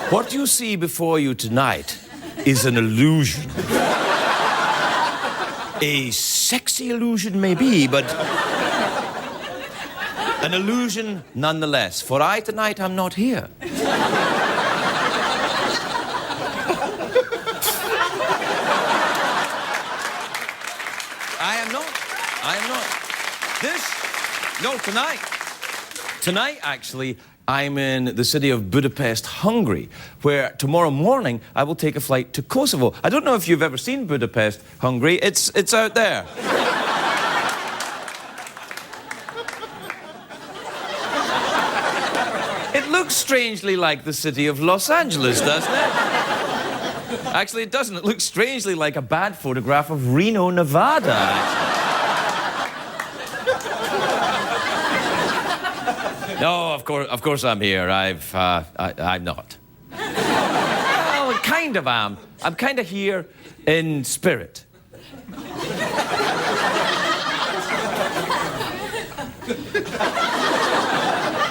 What you see before you tonight is an illusion. A sexy illusion maybe, but an illusion nonetheless. For I tonight am not here. I am not. Tonight, actually, I'm in the city of Budapest, Hungary, where tomorrow morning I will take a flight to Kosovo. I don't know if you've ever seen Budapest, Hungary. It's out there. It looks strangely like the city of Los Angeles, doesn't it? Actually, it doesn't. It looks strangely like a bad photograph of Reno, Nevada, actually. No, of course I'm here. I'm not. Well, I kind of am. I'm kind of here in spirit.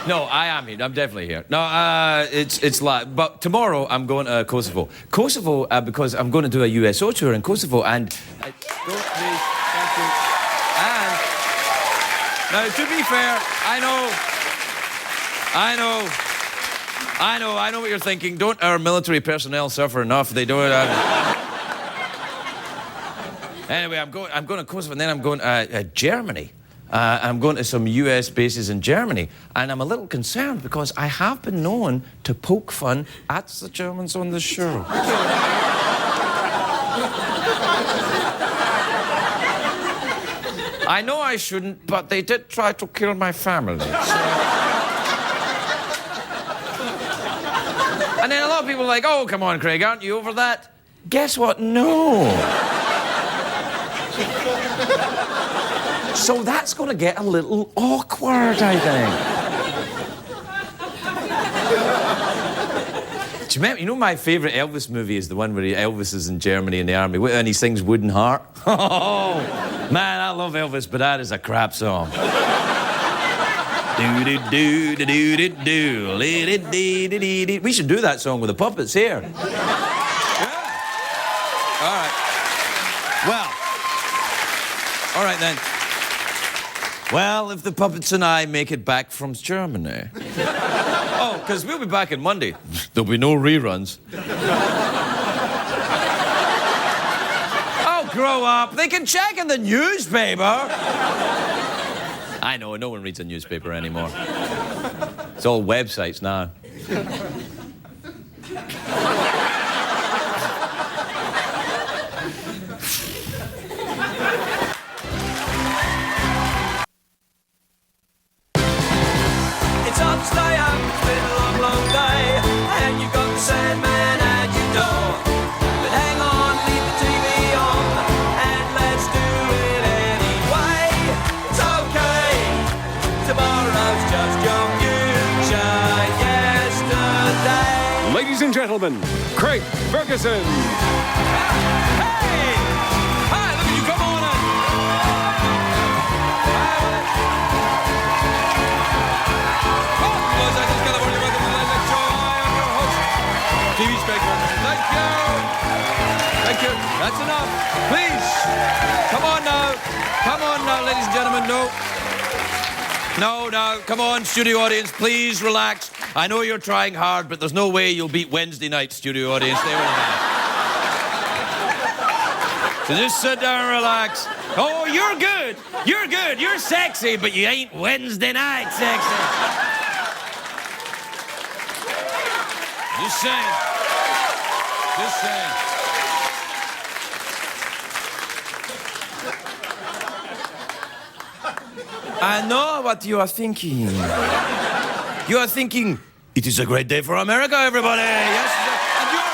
No, I am here. I'm definitely here. No, it's like, but tomorrow I'm going to Kosovo. Kosovo, because I'm going to do a USO tour in Kosovo, and thank you. And now, to be fair, I know what you're thinking. Don't our military personnel suffer enough? They don't. Anyway, I'm going to Kosovo, and then I'm going to Germany. I'm going to some US bases in Germany, and I'm a little concerned because I have been known to poke fun at the Germans on the show. I know I shouldn't, but they did try to kill my family. So... And then a lot of people are like, oh, come on, Craig, aren't you over that? Guess what? No. So that's going to get a little awkward, I think. Do you remember, you know my favourite Elvis movie is the one where Elvis is in Germany in the army and he sings Wooden Heart? Oh, man, I love Elvis, but that is a crap song. Do-do-do-do-do-do-do-do-do-do-do-do. We should do that song with the puppets here. Yeah. All right. Well, all right then. Well, if the puppets and I make it back from Germany. Oh, because we'll be back on Monday. There'll be no reruns. Oh, grow up. They can check in the newspaper. I know, no one reads a newspaper anymore. It's all websites now. It's hard to stay up, it's been a long, long day, and you've got the Sandman at your door. But hang on, leave the TV on, and let's do it anyway. It's okay, tomorrow's just your future yesterday. Ladies and gentlemen, Craig Ferguson. Hey! Hi, look at you, come on in. TV Spectrum. Thank you. That's enough. Please. Come on now, ladies and gentlemen. No. Come on, studio audience. Please relax. I know you're trying hard, but there's no way you'll beat Wednesday night, studio audience. They will not. So just sit down and relax. Oh, you're good. You're sexy, but you ain't Wednesday night sexy. Just saying. I know what you are thinking. You are thinking, it is a great day for America, everybody. Yes, and you are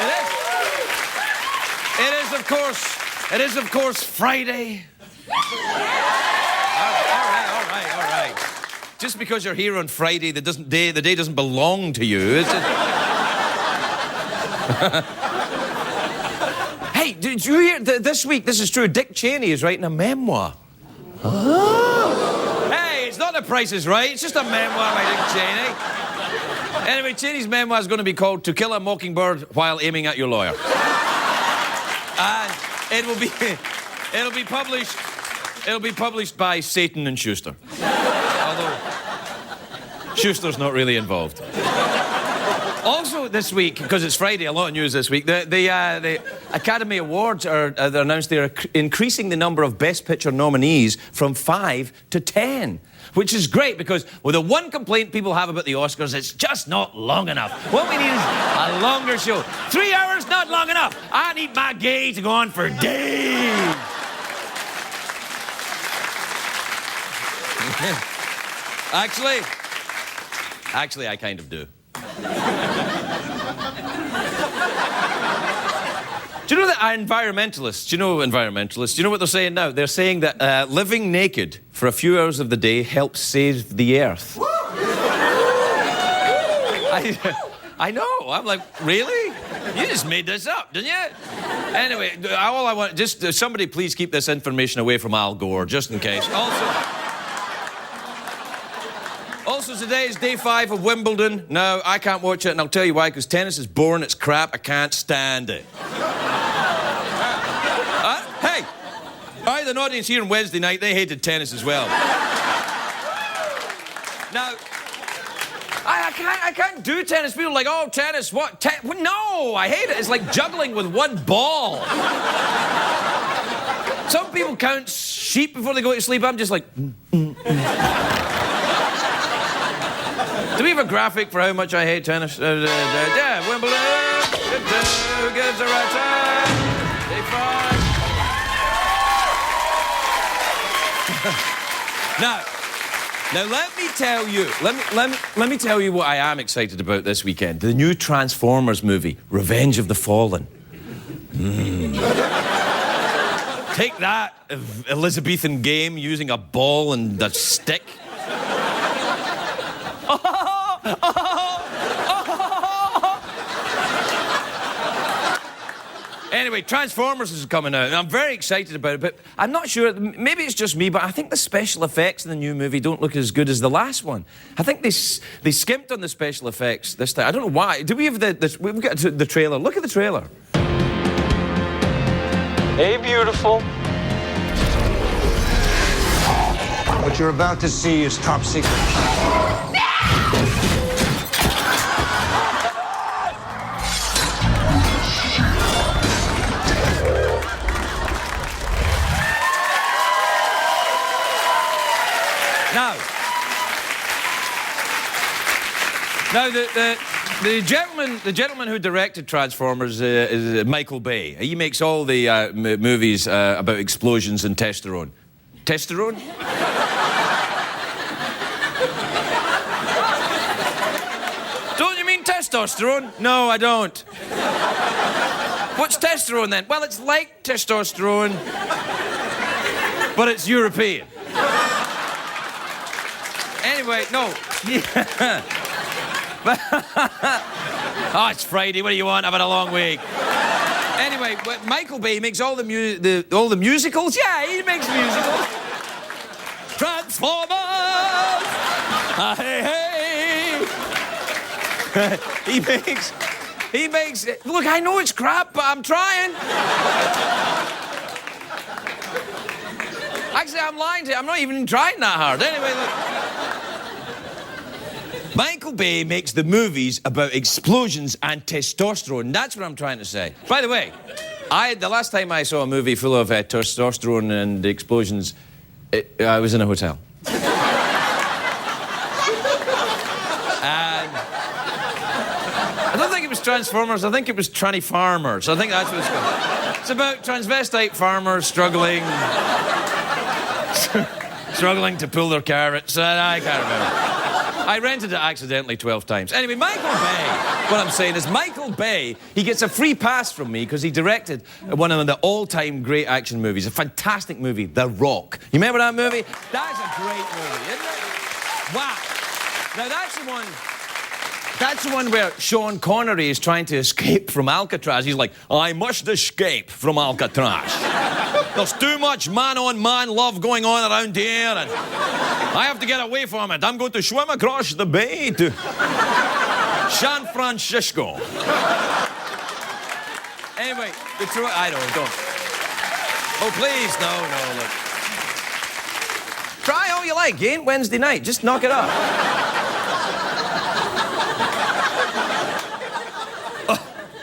right. It is, of course, Friday. All right. Just because you're here on Friday, the day doesn't belong to you. Hey, did you hear this week? This is true. Dick Cheney is writing a memoir. Oh. Hey, it's not The Price is Right. It's just a memoir by Dick Cheney. Anyway, Cheney's memoir is going to be called To Kill a Mockingbird While Aiming at Your Lawyer. And it'll be published by Satan and Schuster. Although Schuster's not really involved. Also this week, because it's Friday, a lot of news this week, the Academy Awards are they're announced they're increasing the number of Best Picture nominees from 5 to 10. Which is great, because the one complaint people have about the Oscars, it's just not long enough. What we need is a longer show. 3 hours, not long enough. I need my gay to go on for days. Actually, I kind of do. Do you know that environmentalists, do you know what they're saying now? They're saying that living naked for a few hours of the day helps save the earth. I know. I'm like, really? You just made this up, didn't you? Anyway, all I want, just somebody please keep this information away from Al Gore, just in case. Also, today is day 5 of Wimbledon. Now, I can't watch it, and I'll tell you why, because tennis is boring, it's crap, I can't stand it. Hey, I had an audience here on Wednesday night, they hated tennis as well. Now, I can't do tennis. People are like, oh, tennis, what? No, I hate it. It's like juggling with one ball. Some people count sheep before they go to sleep. I'm just like... Do we have a graphic for how much I hate tennis? Yeah, Wimbledon. Who gives the right time? Day 5. Now, let me tell you. Let me tell you what I am excited about this weekend. The new Transformers movie, Revenge of the Fallen. Take that, Elizabethan game using a ball and a stick. Anyway, Transformers is coming out, and I'm very excited about it, but I'm not sure, maybe it's just me, but I think the special effects in the new movie don't look as good as the last one. I think they skimped on the special effects this time. I don't know why. Do we have we've got the trailer. Look at the trailer. Hey, beautiful. What you're about to see is top secret. Now, the gentleman who directed Transformers is Michael Bay. He makes all the movies about explosions and testosterone. Testosterone? Don't you mean testosterone? No, I don't. What's testosterone then? Well, it's like testosterone, but it's European. Anyway, no. Oh, it's Friday. What do you want? I've had a long week. Anyway, Michael Bay makes all the musicals. Yeah, he makes musicals. Transformers. Hey, hey. He makes. Look, I know it's crap, but I'm trying. Actually, I'm lying to you. I'm not even trying that hard. Anyway, look. Michael Bay makes the movies about explosions and testosterone. That's what I'm trying to say. By the way, the last time I saw a movie full of testosterone and explosions, I was in a hotel. And I don't think it was Transformers. I think it was Tranny Farmers. I think that's what it's called. It's about transvestite farmers struggling to pull their carrots. I can't remember. I rented it accidentally 12 times. Anyway, Michael Bay, what I'm saying is Michael Bay, he gets a free pass from me because he directed one of the all-time great action movies, a fantastic movie, The Rock. You remember that movie? That's a great movie, isn't it? Wow. Now, that's the one where Sean Connery is trying to escape from Alcatraz. He's like, I must escape from Alcatraz. There's too much man-on-man love going on around here, and I have to get away from it. I'm going to swim across the bay to... San Francisco. Anyway, I don't. Oh, please, no, look. Try all you like, ain't Wednesday night. Just knock it up. Oh,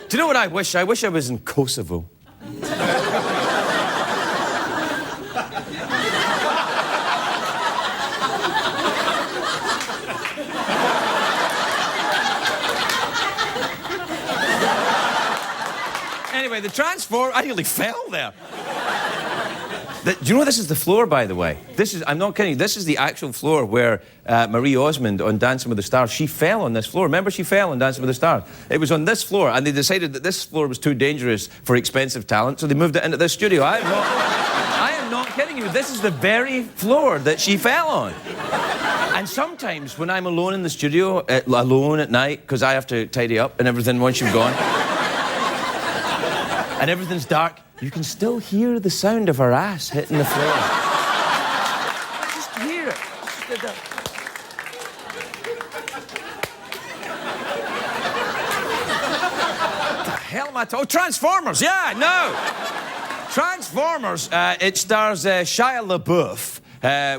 do you know what I wish? I wish I was in Kosovo. Anyway, the transform, I nearly fell there. Do you know this is the floor, by the way? I'm not kidding you, this is the actual floor where Marie Osmond on Dancing with the Stars, she fell on this floor. Remember she fell on Dancing with the Stars? It was on this floor, and they decided that this floor was too dangerous for expensive talent, so they moved it into this studio. I am not kidding you, this is the very floor that she fell on. And sometimes when I'm alone in the studio, alone at night, because I have to tidy up and everything once you've gone, and everything's dark, you can still hear the sound of her ass hitting the floor. Just hear it. What the hell am I talking? Oh, Transformers, yeah, no. Transformers, it stars Shia LaBeouf,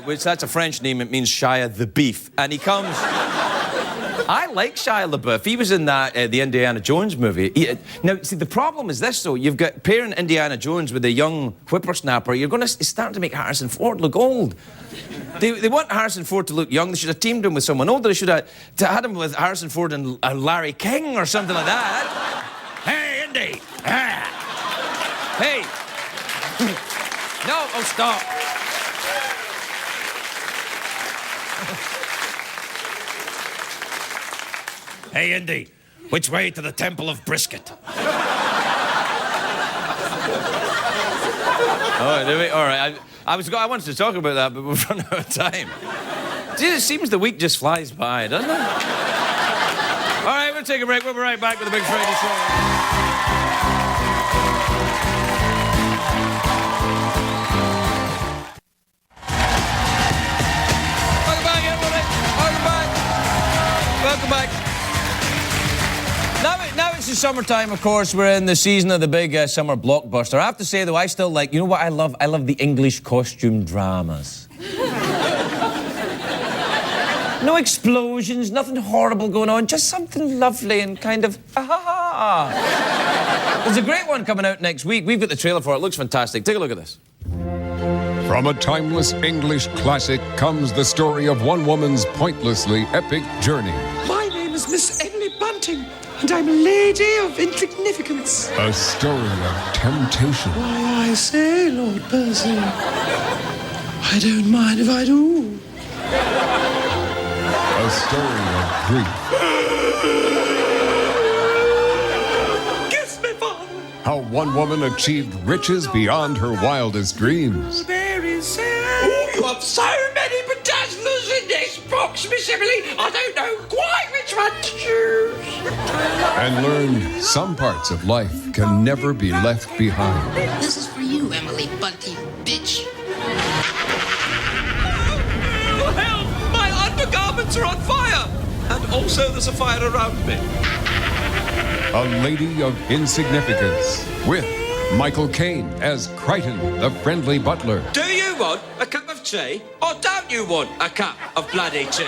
which that's a French name, it means Shia the Beef. And he comes... I like Shia LaBeouf. He was in that, the Indiana Jones movie. Now, see, the problem is this, though. You've got pairing Indiana Jones with a young whippersnapper. You're going to start to make Harrison Ford look old. They want Harrison Ford to look young. They should have teamed him with someone older. They should have had him with Harrison Ford and Larry King or something like that. Hey, Indy. Ah. Hey. No, oh, stop. Hey, Indy, which way to the Temple of Brisket? All right. I wanted to talk about that, but we've run out of time. It seems the week just flies by, doesn't it? All right, we'll take a break. We'll be right back with the Big Friday Show. Welcome back, everybody. Welcome back. Now it's the summertime, of course. We're in the season of the big summer blockbuster. I have to say, though, I still like... You know what I love? I love the English costume dramas. No explosions, nothing horrible going on, just something lovely and kind of... There's a great one coming out next week. We've got the trailer for it. It looks fantastic. Take a look at this. From a timeless English classic comes the story of one woman's pointlessly epic journey. My name is Miss Emily Bunting, and I'm a lady of insignificance. A story of temptation. Why, I say, Lord Percy, I don't mind if I do. A story of grief. Kiss me, Father. How one woman achieved riches beyond her wildest dreams. Very sad. Oh, you have so many bedazzlers in this box, Miss Emily. I don't know quite which one to choose. And learned some parts of life can never be left behind. This is for you, Emily Bunty, bitch. Oh, help! My undergarments are on fire! And also there's a fire around me. A lady of insignificance with Michael Caine as Crichton, the friendly butler. Do you want a cup of tea? Or don't you want a cup of bloody tea?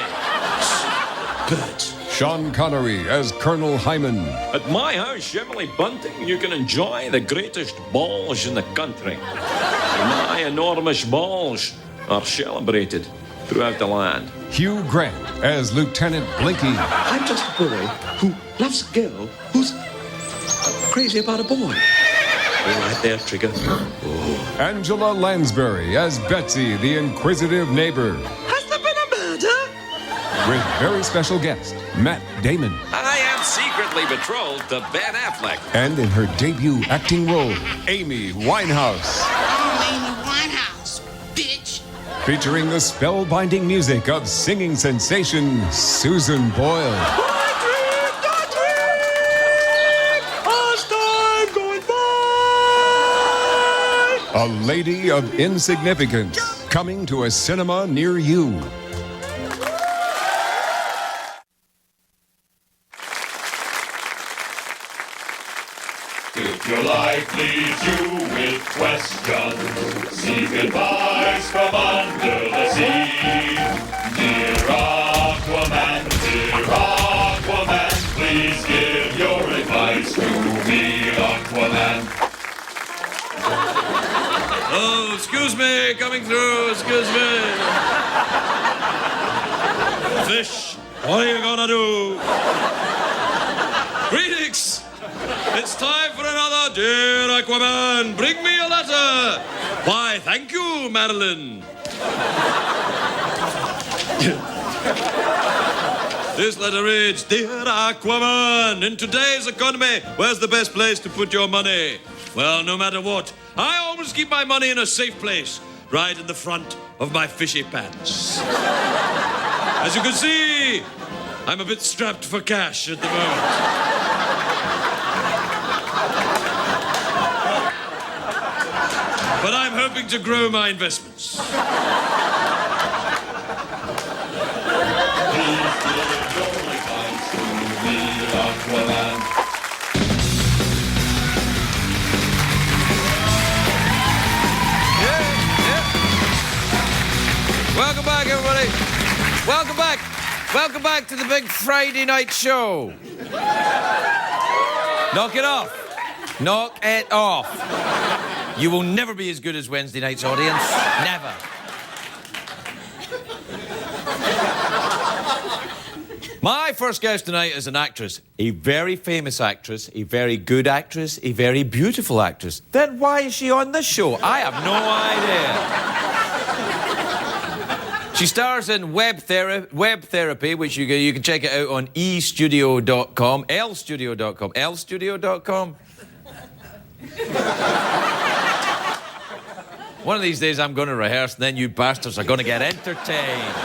Good. Sean Connery as Colonel Hyman. At my house, Emily Bunting, you can enjoy the greatest balls in the country. My enormous balls are celebrated throughout the land. Hugh Grant as Lieutenant Blinky. I'm just a boy who loves a girl who's crazy about a boy. All right there, Trigger. Oh. Angela Lansbury as Betsy, the inquisitive neighbor. Has there been a murder? With very special guest, Matt Damon. I am secretly betrothed to Ben Affleck. And in her debut acting role, Amy Winehouse. I'm Amy Winehouse, bitch. Featuring the spellbinding music of singing sensation Susan Boyle. A lady of insignificance, coming to a cinema near you. If your life leaves you with questions, seek advice from under the sea. Dear Aquaman, please give your advice to me, Aquaman. Oh, excuse me, coming through, excuse me. Fish, what are you gonna do? Greetings! It's time for another Dear Aquaman, bring me a letter. Why, thank you, Madeline. This letter reads, Dear Aquaman, in today's economy, where's the best place to put your money? Well, no matter what, I always keep my money in a safe place, right in the front of my fishy pants. As you can see, I'm a bit strapped for cash at the moment. But I'm hoping to grow my investments. Welcome back, everybody. Welcome back. Welcome back to the big Friday night show. Knock it off. Knock it off. You will never be as good as Wednesday night's audience. Never. My first guest tonight is an actress, a very famous actress, a very good actress, a very beautiful actress. Then why is she on this show? I have no idea. She stars in Web Therapy, which you can check it out on estudio.com, lstudio.com, lstudio.com. One of these days I'm going to rehearse, and then you bastards are going to get entertained.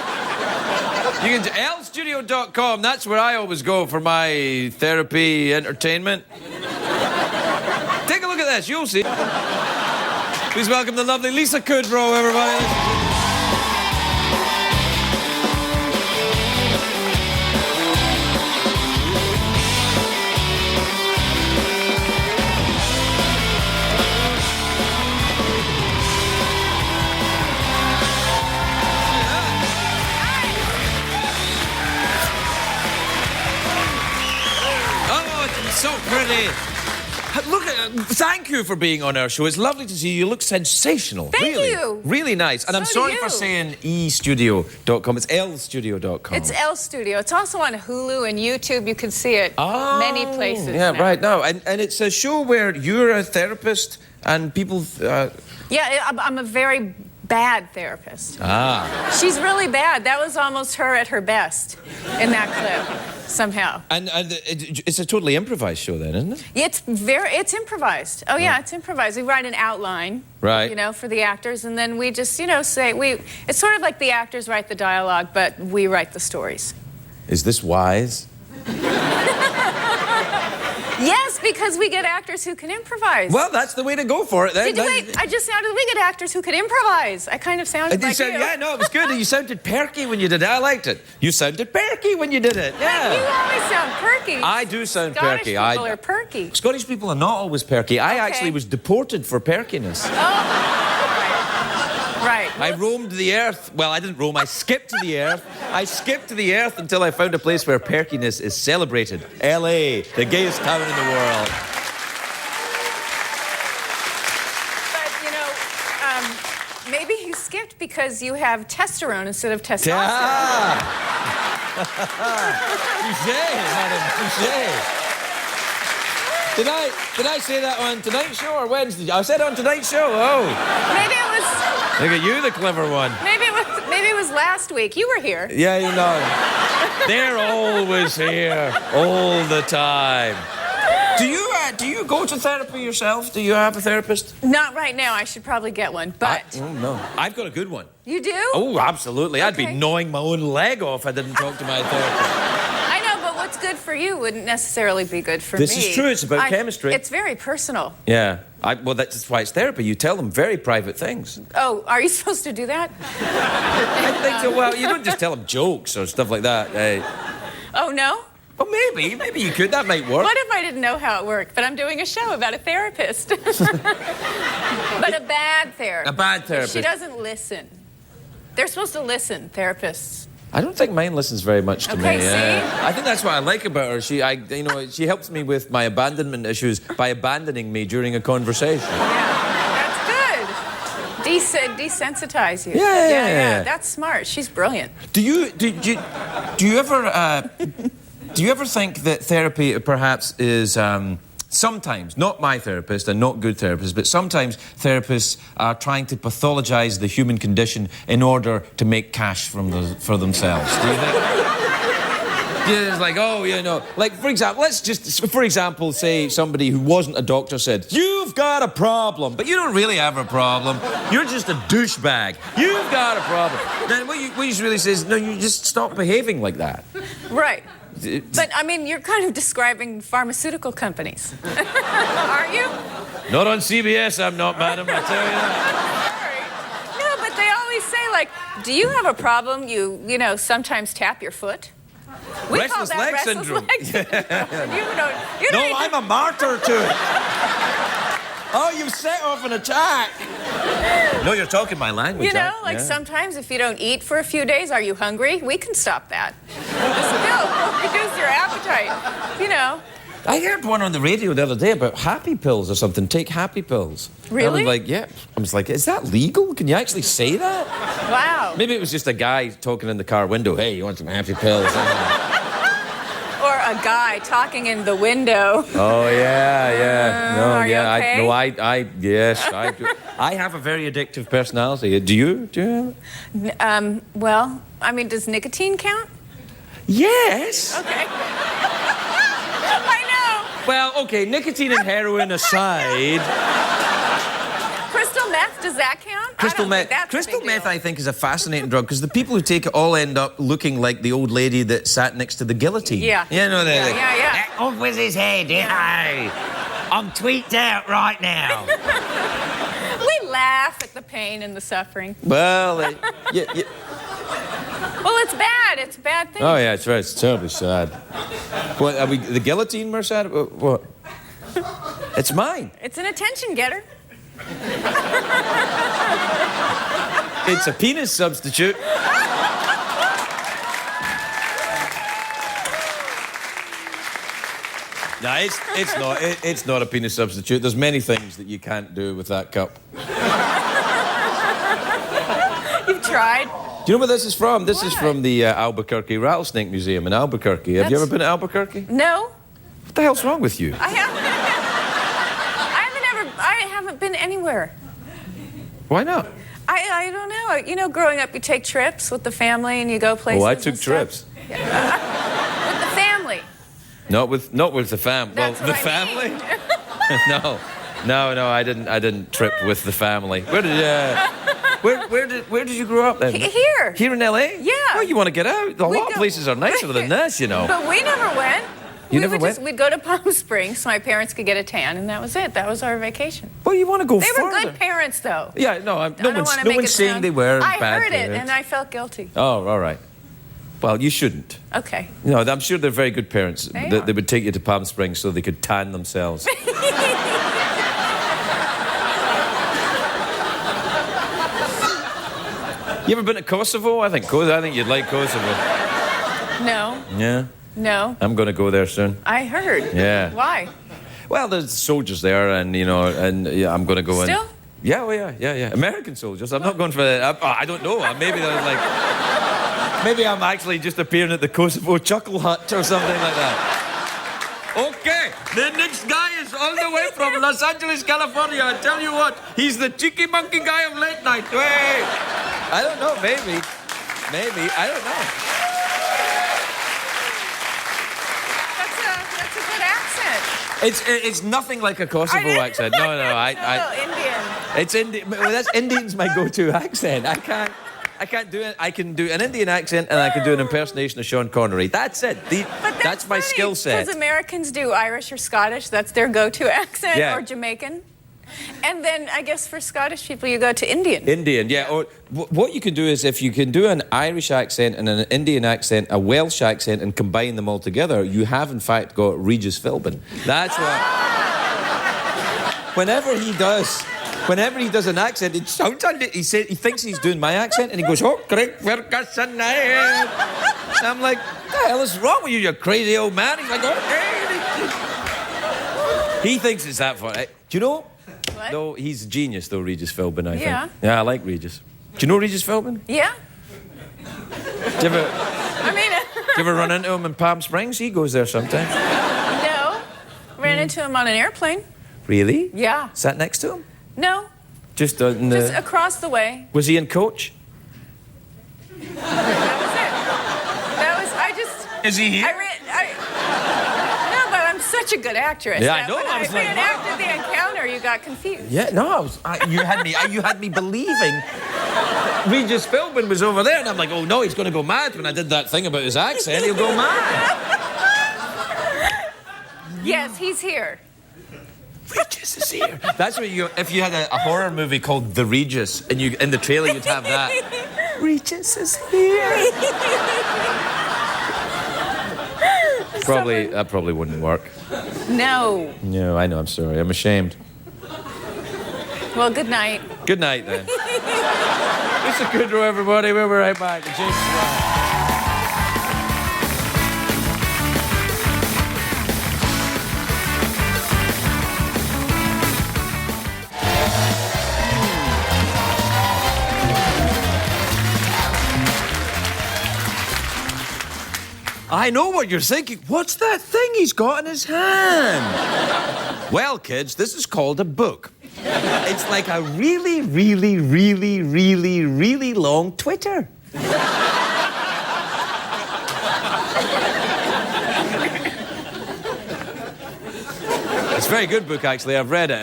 You can lstudio.com, that's where I always go for my therapy entertainment. Take a look at this, you'll see. Please welcome the lovely Lisa Kudrow, everybody. So pretty. Look, thank you for being on our show. It's lovely to see you. You look sensational. Thank really, you. Really nice. And I'm So sorry do for you. saying estudio.com. It's lstudio.com. It's L Studio. It's also on Hulu and YouTube. You can see it many places. Yeah, now. right now. And it's a show where you're a therapist and people... Yeah, I'm a very bad therapist. Ah. She's really bad. That was almost her at her best in that clip, somehow. And it's a totally improvised show then, isn't it? It's improvised. Oh yeah, it's improvised. We write an outline, Right. you know, for the actors, and then we just, say it's sort of like the actors write the dialogue, but we write the stories. Is this wise? Yes, because we get actors who can improvise. Well, that's the way to go for it then. I just sounded, we get actors who can improvise. I kind of sounded like you. Yeah, no, it was good. You sounded perky when you did it. I liked it. You sounded perky when you did it. Yeah. You always sound perky. I do sound Scottish perky. People are perky. Scottish people are not always perky. I actually was deported for perkiness. Right. I roamed the earth. Well, I didn't roam. I skipped to the earth. I skipped to the earth until I found a place where perkiness is celebrated. L.A., the gayest town in the world. But, maybe you skipped because you have testosterone instead of testosterone. Touché, madam, touché. Did I say that on tonight's show or Wednesday? I said on tonight's show. Oh. Maybe it was. Look at you, the clever one. Maybe it was last week. You were here. Yeah, you know. They're always here, all the time. Do you go to therapy yourself? Do you have a therapist? Not right now. I should probably get one, but. Oh no, I've got a good one. You do? Oh, absolutely. I'd be Okay. gnawing my own leg off if I didn't talk to my therapist. I know, but what's good for you wouldn't necessarily be good for me. This is true. It's about chemistry. It's very personal. Yeah. Well, that's why it's therapy. You tell them very private things. Oh, are you supposed to do that? I think so. Well, you don't just tell them jokes or stuff like that. Oh, no? Well, maybe you could. That might work. What if I didn't know how it worked? But I'm doing a show about a therapist. But a bad therapist. A bad therapist. She doesn't listen. They're supposed to listen, therapists. I don't think mine listens very much to Okay, me. see? I think that's what I like about her. She helps me with my abandonment issues by abandoning me during a conversation. That's good. Desensitize you. Yeah. That's smart. She's brilliant. Do you ever think that therapy perhaps is sometimes, not my therapist and not good therapists, but sometimes therapists are trying to pathologize the human condition in order to make cash for themselves? Do you think? Yeah, it's like, like, for example, say somebody who wasn't a doctor said, "You've got a problem," but you don't really have a problem. You're just a douchebag. You've got a problem. Then what you should really say is, no, you just stop behaving like that. Right. But, I mean, you're kind of describing pharmaceutical companies. Aren't you? Not on CBS, I'm not, madam, I tell you that. Sorry. No, but they always say, like, do you have a problem? You sometimes tap your foot? We Restless call that leg restless syndrome. leg syndrome. You No, don't I'm a martyr to it. Oh, you've set off an attack. No, you're talking my language. Sometimes if you don't eat for a few days, are you hungry? We can stop that. Still, reduce your appetite. I heard one on the radio the other day about happy pills or something. Take happy pills. Really? I was like, yeah. I was like, is that legal? Can you actually say that? Wow. Maybe it was just a guy talking in the car window. Hey, you want some happy pills? Or a guy talking in the window. Oh, yeah. No, are you okay? Yes, I do. I have a very addictive personality. Do you? Well, I mean, does nicotine count? Yes. Okay. I know. Well, okay, nicotine and heroin aside. Crystal meth, does that count? Crystal meth. I think, is a fascinating drug because the people who take it all end up looking like the old lady that sat next to the guillotine. Yeah. Yeah. Off with his head, I'm tweaked out right now. We laugh at the pain and the suffering. Well, Well, it's bad. It's a bad thing. Oh, yeah, it's right. It's terribly sad. What, are we the guillotine we're sad about? What? It's mine. It's an attention getter. It's a penis substitute. No, it's not a penis substitute. There's many things that you can't do with that cup. You've tried? Do you know where this is from? This is from the Albuquerque Rattlesnake Museum in Albuquerque. Have you ever been to Albuquerque? No. What the hell's wrong with you? I haven't been anywhere. Why not? I don't know. Growing up, you take trips with the family and you go places. Oh, I took trips. With the family. Not with the fam. That's well, the what I family? mean. No, I didn't trip with the family. Where did you grow up then? Here. Here in LA? Yeah. Well, you want to get out? A lot of places are nicer than this, But we never went. You never went? We'd go to Palm Springs so my parents could get a tan, and that was it. That was our vacation. Well, you want to go They further. were good parents, though. Yeah, no one's saying sound. they were I bad heard it, parents. and I felt guilty. Oh, all right. Well, you shouldn't. Okay. No, I'm sure they're very good parents. They They would take you to Palm Springs so they could tan themselves. You ever been to Kosovo? I think you'd like Kosovo. No. Yeah? No. I'm going to go there soon. I heard. Yeah. Why? Well, there's soldiers there, and I'm going to go in. Still? Yeah, American soldiers. I'm not going for that. I don't know. Maybe they're like. Maybe I'm actually just appearing at the Kosovo Chuckle Hut or something like that. Okay, the next guy is all the way from Los Angeles, California. I tell you what, he's the cheeky monkey guy of late night. Hey, I don't know, maybe, I don't know. That's a good accent. It's nothing like a Kosovo accent. No, Indian. It's Indian. Well, that's Indian's my go-to accent. I can't do it. I can do an Indian accent and I can do an impersonation of Sean Connery. That's it. That's my skill set. Because Americans do Irish or Scottish. That's their go-to accent. Yeah. Or Jamaican. And then I guess for Scottish people, you go to Indian. Indian, yeah. Or what you can do is if you can do an Irish accent and an Indian accent, a Welsh accent, and combine them all together, you have in fact got Regis Philbin. That's what. Whenever he does an accent, it sounds like he thinks he's doing my accent, and he goes, "Oh, Craig Ferguson." And I'm like, "What the hell is wrong with you, you crazy old man?" He's like, "Okay." He thinks it's that funny. Do you know? What? No, he's a genius, though, Regis Philbin, I think. Yeah. Yeah, I like Regis. Do you know Regis Philbin? Yeah. Do you ever, I mean, do you ever run into him in Palm Springs? He goes there sometimes. no. Ran into him on an airplane. Really? Yeah. Sat next to him? No. Just in Just the... across the way. Was he in coach? That was, I just... Is he here? No, but I'm such a good actress. Yeah, I that know. when I was like, ran wow. after the encounter, you got confused. Yeah, no, you had me believing Regis Philbin was over there, and I'm like, oh no, he's going to go mad when I did that thing about his accent. He'll go mad. Yes, he's here. Regis is here. That's what if you had a horror movie called The Regis, and in the trailer you'd have that. Regis is here. That probably wouldn't work. No. No, I know. I'm sorry. I'm ashamed. Well, good night. Good night, then. This is Kudrow, everybody. We'll be right back. James Fray. I know what you're thinking. What's that thing he's got in his hand? Well, kids, this is called a book. It's like a really, really, really, really, really long Twitter. It's a very good book, actually. I've read it.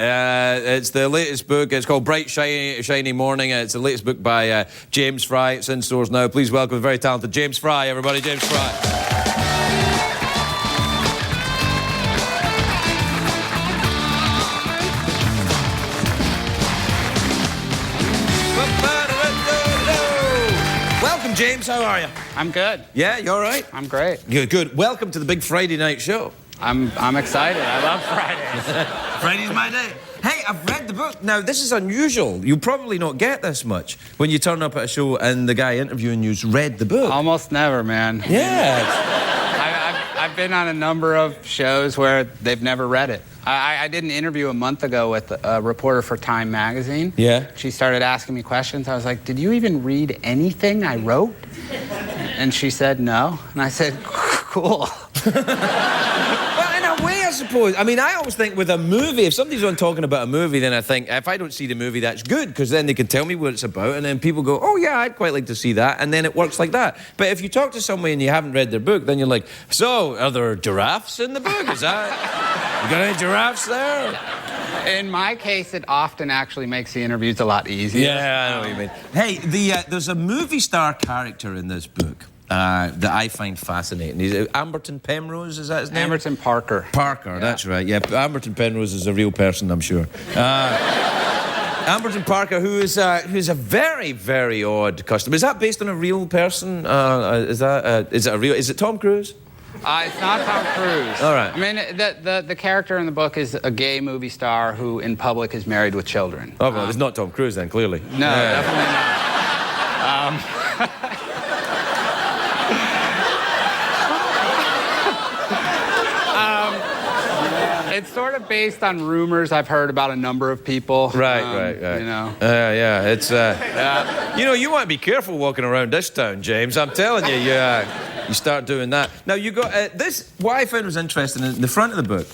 It's the latest book. It's called Bright, Shiny Morning. It's the latest book by James Fray. It's in stores now. Please welcome the very talented James Fray, everybody. James Fray. Welcome, James. How are you? I'm good. Yeah, you all right? I'm great. Good, good. Welcome to the big Friday night show. I'm excited. I love Fridays. Friday's my day. Hey, I've read the book. Now, this is unusual. You probably not get this much when you turn up at a show and the guy interviewing you's read the book. Almost never, man. Yeah. I've been on a number of shows where they've never read it. I did an interview a month ago with a reporter for Time magazine. Yeah. She started asking me questions. I was like, did you even read anything I wrote? And she said no. And I said, cool. Well, in a way, I suppose. I mean, I always think with a movie, if somebody's on talking about a movie, then I think, if I don't see the movie, that's good, because then they can tell me what it's about, and then people go, oh, yeah, I'd quite like to see that, and then it works like that. But if you talk to somebody and you haven't read their book, then you're like, so, are there giraffes in the book? Is that... You got any giraffes there? In my case, it often actually makes the interviews a lot easier. Yeah, I know what you mean. Hey, there's a movie star character in this book that I find fascinating. He's Amberton Penrose, is that his name? Amberton Parker. Parker, yeah. That's right. Yeah, Amberton Penrose is a real person, I'm sure. Amberton Parker, who's a very, very odd customer. Is that based on a real person? Is it Tom Cruise? It's not Tom Cruise. All right. I mean, the character in the book is a gay movie star who, in public, is married with children. Oh, well, it's not Tom Cruise then, clearly. No, definitely not. It's sort of based on rumors I've heard about a number of people. Right. You know. Yeah, it's... You know, you want to be careful walking around this town, James. I'm telling you, you start doing that. Now, you got... this... What I found was interesting, in the front of the book,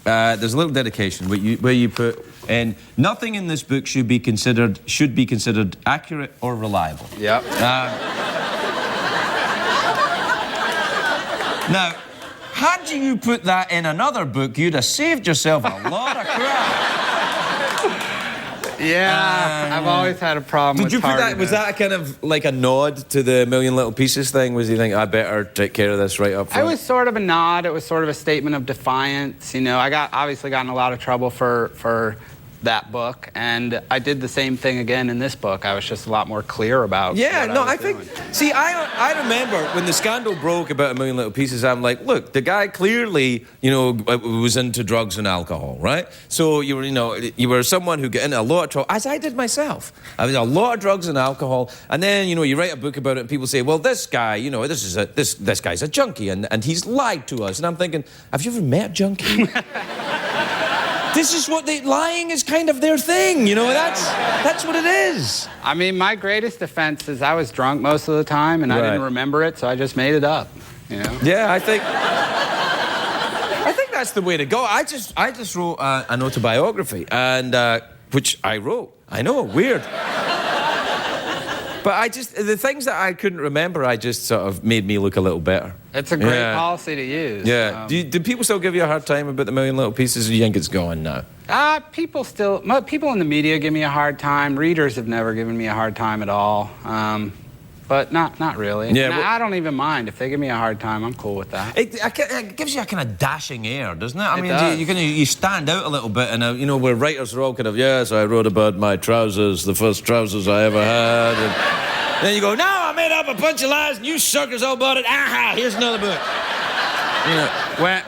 there's a little dedication where you put... And nothing in this book should be considered accurate or reliable. Yep. Now... Had you put that in another book, you'd have saved yourself a lot of crap. Yeah, I've always had a problem with Did you put that? tardiness. Was that kind of like a nod to the Million Little Pieces thing? Was you think, I better take care of this right up front? It was sort of a nod. It was sort of a statement of defiance. You know, I obviously got in a lot of trouble for that book, and I did the same thing again in this book. I was just a lot more clear about Yeah, what no, I I was think. doing. See, I remember when the scandal broke about A Million Little Pieces. I'm like, look, the guy clearly, was into drugs and alcohol, right? So you were someone who got into a lot of trouble, as I did myself. I was a lot of drugs and alcohol, and then you write a book about it, and people say, well, this guy, this guy's a junkie, and he's lied to us. And I'm thinking, have you ever met a junkie? This is what lying is kind of their thing, that's what it is. I mean, my greatest offense is I was drunk most of the time, and I didn't remember it, so I just made it up, Yeah, I think that's the way to go. I just wrote an autobiography, and which I wrote. I know, weird. But the things that I couldn't remember, I just sort of made me look a little better. It's a great policy to use. Yeah. Do people still give you a hard time about the Million Little Pieces, or do you think it's gone now? People in the media give me a hard time. Readers have never given me a hard time at all. But not really. Yeah, And I don't even mind. If they give me a hard time, I'm cool with that. It gives you a kind of dashing air, doesn't it? I mean, does. you stand out a little bit, and where writers are all kind of, yes, I wrote about my trousers, the first trousers I ever had. And then you go, no, I made up a bunch of lies, and you suckers all bought it. Aha, here's another book.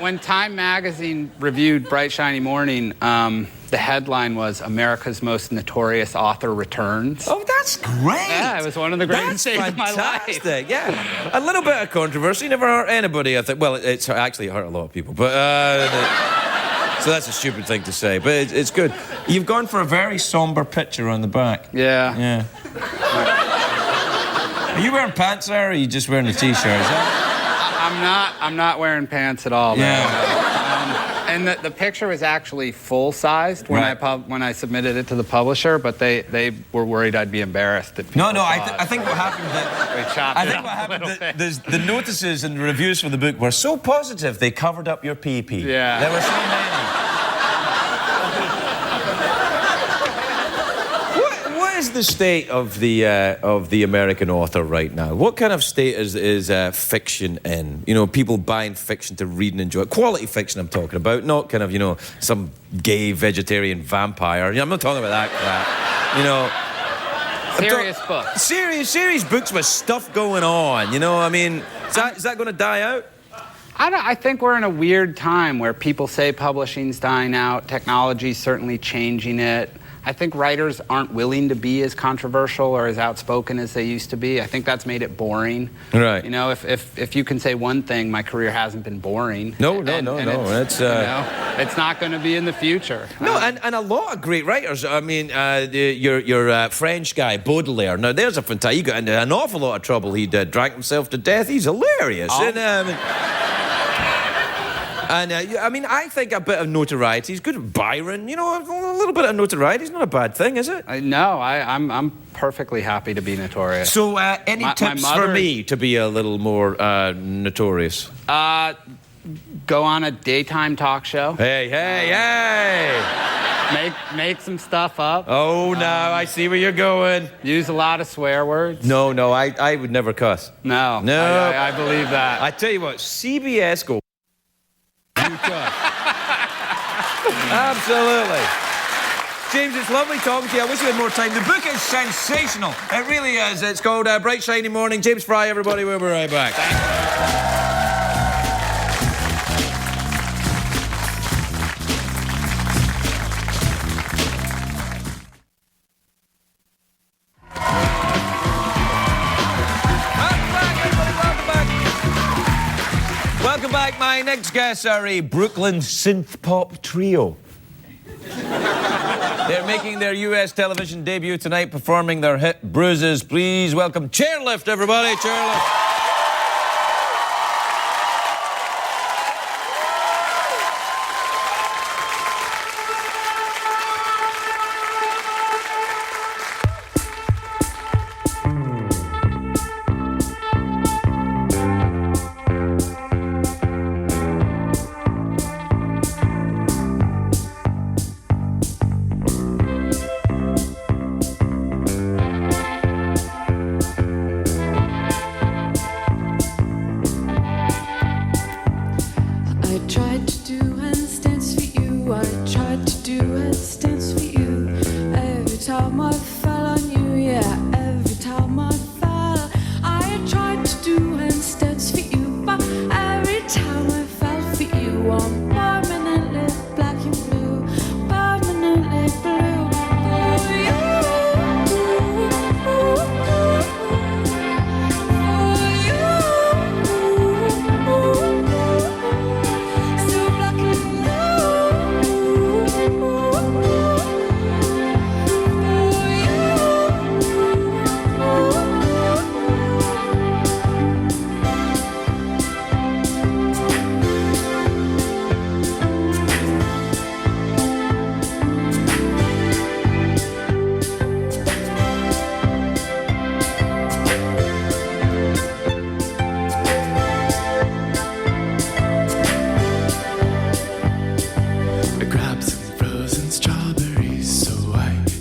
When Time magazine reviewed Bright Shiny Morning, the headline was "America's Most Notorious Author Returns." Oh, that's great. Yeah, it was one of the greatest days of my life. Yeah, a little bit of controversy never hurt anybody, I think. Well, it's actually hurt a lot of people, but so that's a stupid thing to say, but it's good. You've gone for a very somber picture on the back. Yeah. Are you wearing pants there, or are you just wearing a t-shirt? I'm not wearing pants at all. Yeah. And the picture was actually full-sized when I submitted it to the publisher, but they were worried I'd be embarrassed if people No, saw I think what happened the notices and the reviews for the book were so positive they covered up your pee-pee. Yeah. There were so many. What is the state of the American author right now? What kind of state is fiction in? People buying fiction to read and enjoy. Quality fiction, I'm talking about, not kind of some gay vegetarian vampire. I'm not talking about that crap. Serious books. Serious books with stuff going on. I mean, is that going to die out? I think we're in a weird time where people say publishing's dying out. Technology's certainly changing it. I think writers aren't willing to be as controversial or as outspoken as they used to be. I think that's made it boring. Right. If you can say one thing, my career hasn't been boring. No. It's not going to be in the future. No, and a lot of great writers. I mean, your French guy, Baudelaire. Now, there's a fantastic... He got into an awful lot of trouble. He drank himself to death. He's hilarious. Oh. I think a bit of notoriety is good. Byron, a little bit of notoriety is not a bad thing, is it? No, I'm perfectly happy to be notorious. So, any tips for me to be a little more notorious? Go on a daytime talk show. Hey! Make some stuff up. Oh, no, I see where you're going. Use a lot of swear words. No, I would never cuss. No. I believe that. I tell you what, CBS go... Absolutely. James, it's lovely talking to you. I wish we had more time. The book is sensational. It really is. It's called Bright Shiny Morning. James Fray, everybody. We'll be right back. Welcome back. My next guests are a Brooklyn synth pop trio. They're making their US television debut tonight, performing their hit Bruises. Please welcome Chairlift, everybody. Chairlift. time I fell on you, yeah, every time I fell, I tried to do handstands for you, but every time I fell for you, I'm permanently black and blue, permanently blue for you.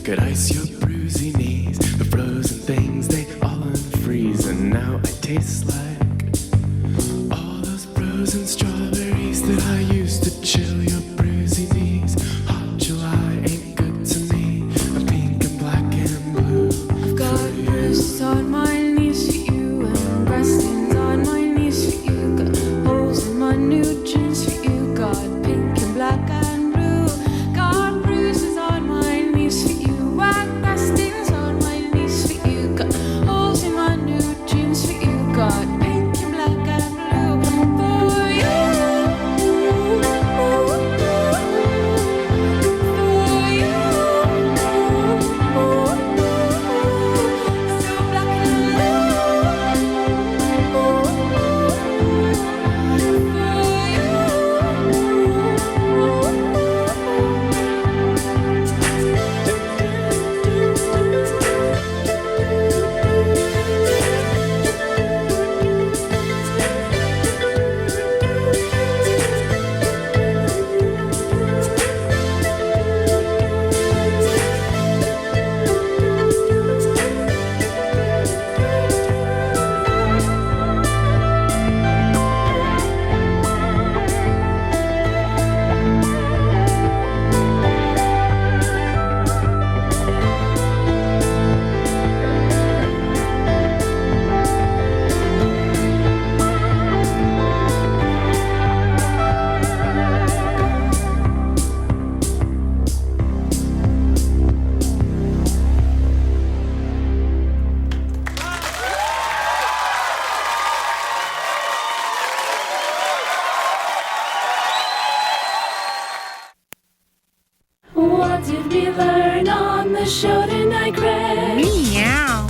Could ice your bruisey knees. The frozen things, they all unfreeze. And now I taste like all those frozen strawberries that I used to chill your bruisey knees. Hot July ain't good to me. I'm pink and black and blue. I've got bruises on my knees for you, and breast stains on my knees for you. Got holes in my new jeans for you. Got pink and black and blue. Got bruises on my knees for you. Stains on my knees for you. Got holes in my new jeans for you. Got pink and black and blue for you. What did we learn on the show tonight, Greg? Meow.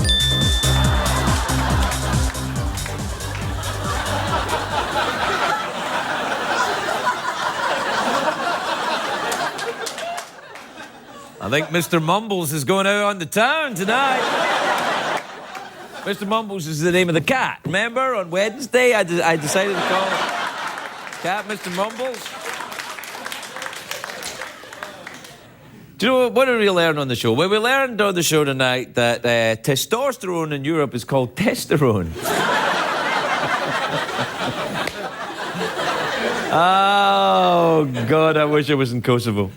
I think Mr. Mumbles is going out on the town tonight. Mr. Mumbles is the name of the cat. Remember, on Wednesday, I decided to call it Cat Mr. Mumbles. Do you know what did we learn on the show? Well, we learned on the show tonight that testosterone in Europe is called testosterone. Oh, God, I wish I was in Kosovo.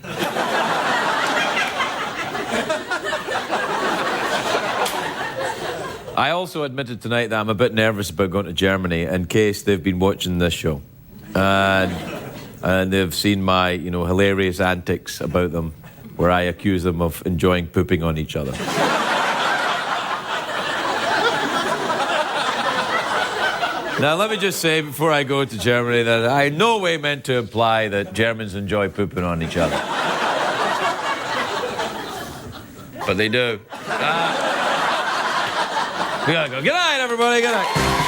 I also admitted tonight that I'm a bit nervous about going to Germany in case they've been watching this show. And they've seen my, hilarious antics about them, where I accuse them of enjoying pooping on each other. Now, let me just say before I go to Germany that I in no way meant to imply that Germans enjoy pooping on each other. But they do. We gotta go. Good night, everybody. Good night.